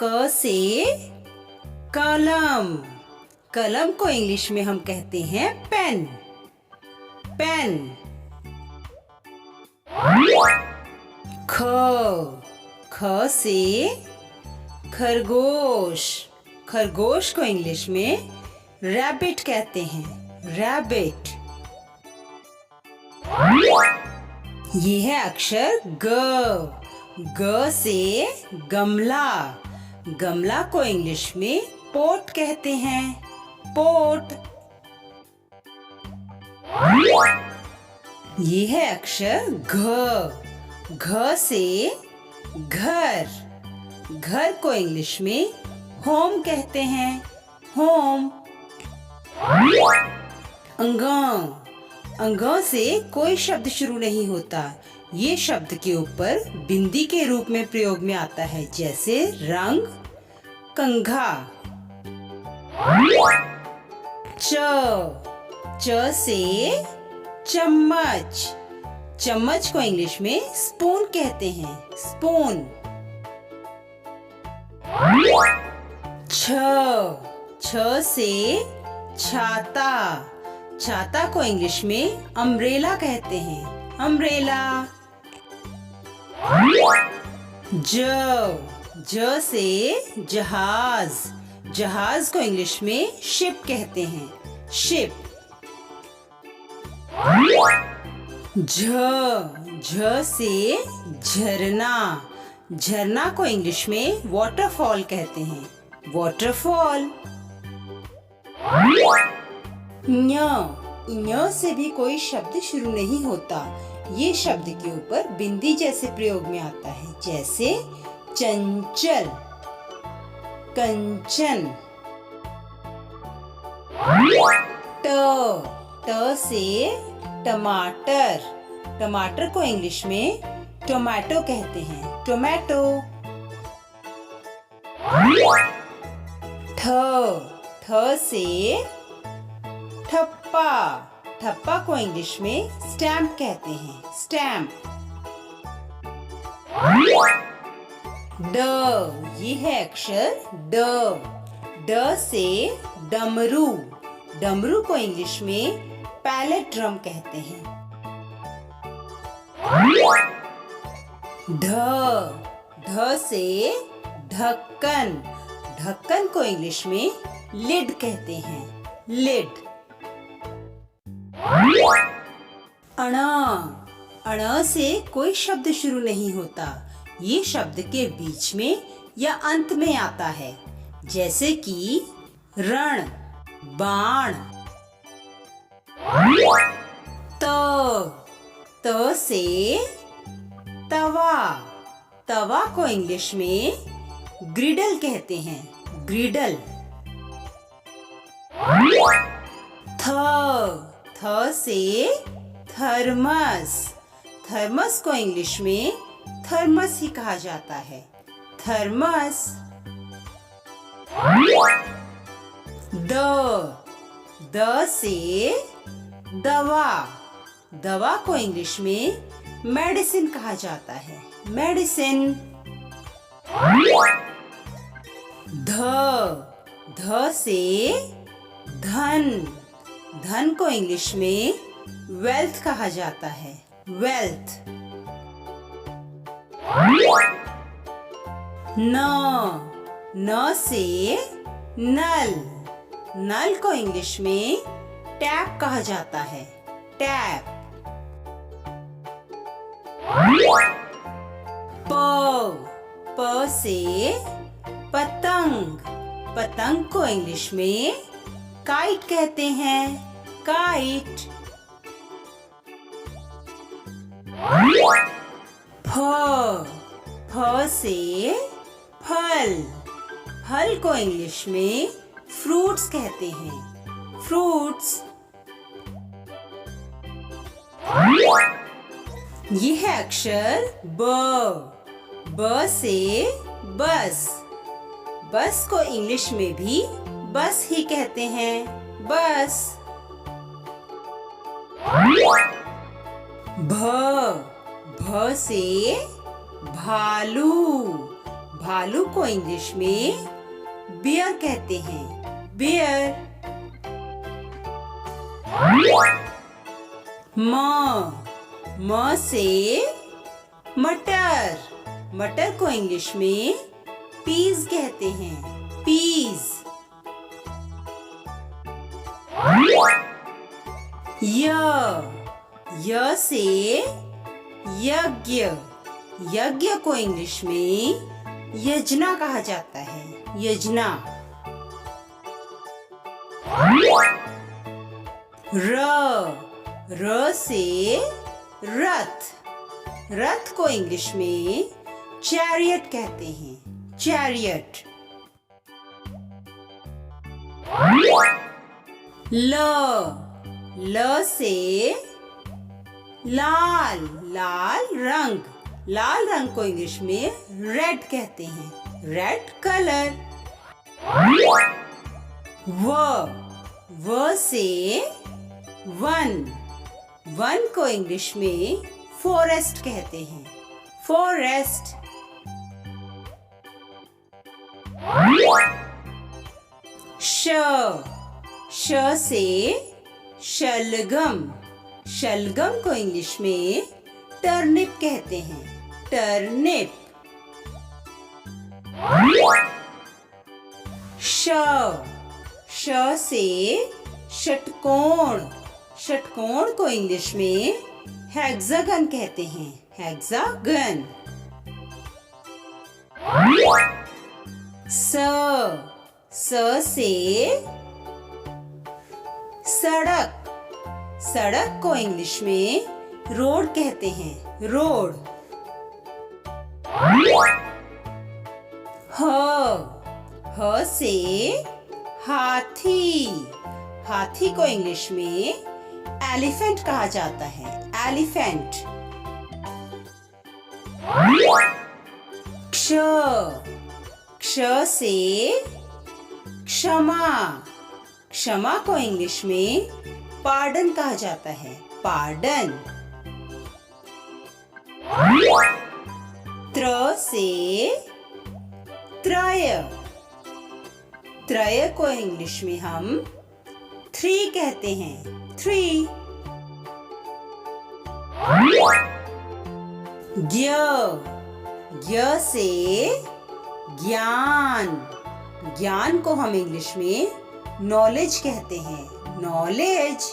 क से कलम। कलम को इंग्लिश में हम कहते हैं पेन। पेन। ख से खरगोश। खरगोश को इंग्लिश में रैबिट कहते हैं। रैबिट। ये है अक्षर ग। ग से गमला। गमला को इंग्लिश में पोट कहते हैं। पोट। ये है अक्षर घ। घ से घर। घर को इंग्लिश में होम कहते हैं। होम। अंग। अंग से कोई शब्द शुरू नहीं होता। ये शब्द के ऊपर बिंदी के रूप में प्रयोग में आता है, जैसे रंग, कंघा। च से चम्मच। चम्मच को इंग्लिश में स्पून कहते हैं। स्पून। छ से छाता। छाता को इंग्लिश में अम्ब्रेला कहते हैं। अम्ब्रेला। ज से जहाज। जहाज को इंग्लिश में शिप कहते हैं। शिप। झ से झरना। झरना को इंग्लिश में वाटरफॉल कहते हैं। वाटरफॉल। ञ से भी कोई शब्द शुरू नहीं होता। ये शब्द के ऊपर बिंदी जैसे प्रयोग में आता है, जैसे चंचल, कंचन। ट से टमाटर। टमाटर को इंग्लिश में टोमेटो कहते हैं। टोमेटो। ठ से ठप्पा। ठप्पा को इंग्लिश में स्टैम्प कहते हैं। स्टैम्प। ये है अक्षर ड। ड से डमरू। डमरू को इंग्लिश में पैलेट ड्रम कहते हैं। ढ से ढक्कन। ढक्कन को इंग्लिश में लिड कहते हैं। लिड। अण से कोई शब्द शुरू नहीं होता। ये शब्द के बीच में या अंत में आता है, जैसे कि रण, बाण। त से तवा। तवा को इंग्लिश में ग्रिडल कहते हैं। ग्रिडल। थ से थर्मस। थर्मस को इंग्लिश में थर्मस ही कहा जाता है। थर्मस। द से दवा। दवा को इंग्लिश में मेडिसिन कहा जाता है। मेडिसिन। ध से धन। धन को इंग्लिश में वेल्थ कहा जाता है। वेल्थ। न से नल। नल को इंग्लिश में टैप कहा जाता है। टैप। प से पतंग। पतंग को इंग्लिश में काइट कहते हैं। काइट। फ से फल। फल को इंग्लिश में फ्रूट्स कहते हैं। फ्रूट्स। ये है अक्षर ब। ब से बस। बस को इंग्लिश में भी बस ही कहते हैं। बस। भ से भालू। भालू को इंग्लिश में बियर कहते हैं, बियर। म से मटर, मटर को इंग्लिश में पीज कहते हैं, पीज। य से यज्ञ, यज्ञ को इंग्लिश में यजना कहा जाता है, यजना। र से रथ, रथ को इंग्लिश में चैरियट कहते हैं, चैरियट। ल से लाल, लाल रंग, लाल रंग को इंग्लिश में रेड कहते हैं, रेड कलर। व से वन, वन को इंग्लिश में फॉरेस्ट कहते हैं, फॉरेस्ट। श से शलगम, शलगम को इंग्लिश में टर्निप कहते हैं, टर्निप। श से षटकोण, षटकोण को इंग्लिश में हेक्सागन कहते हैं, हेक्सागन। स से सड़क, सड़क को इंग्लिश में रोड कहते हैं, रोड। ह से हाथी, हाथी को इंग्लिश में एलिफेंट कहा जाता है, एलिफेंट। क्ष से क्षमा, क्षमा को इंग्लिश में पार्डन कहा जाता है, पार्डन। त्र से त्रय, त्रय को इंग्लिश में हम थ्री कहते हैं, थ्री। ज्ञ से ज्ञान, ज्ञान को हम इंग्लिश में नॉलेज कहते हैं, नॉलेज।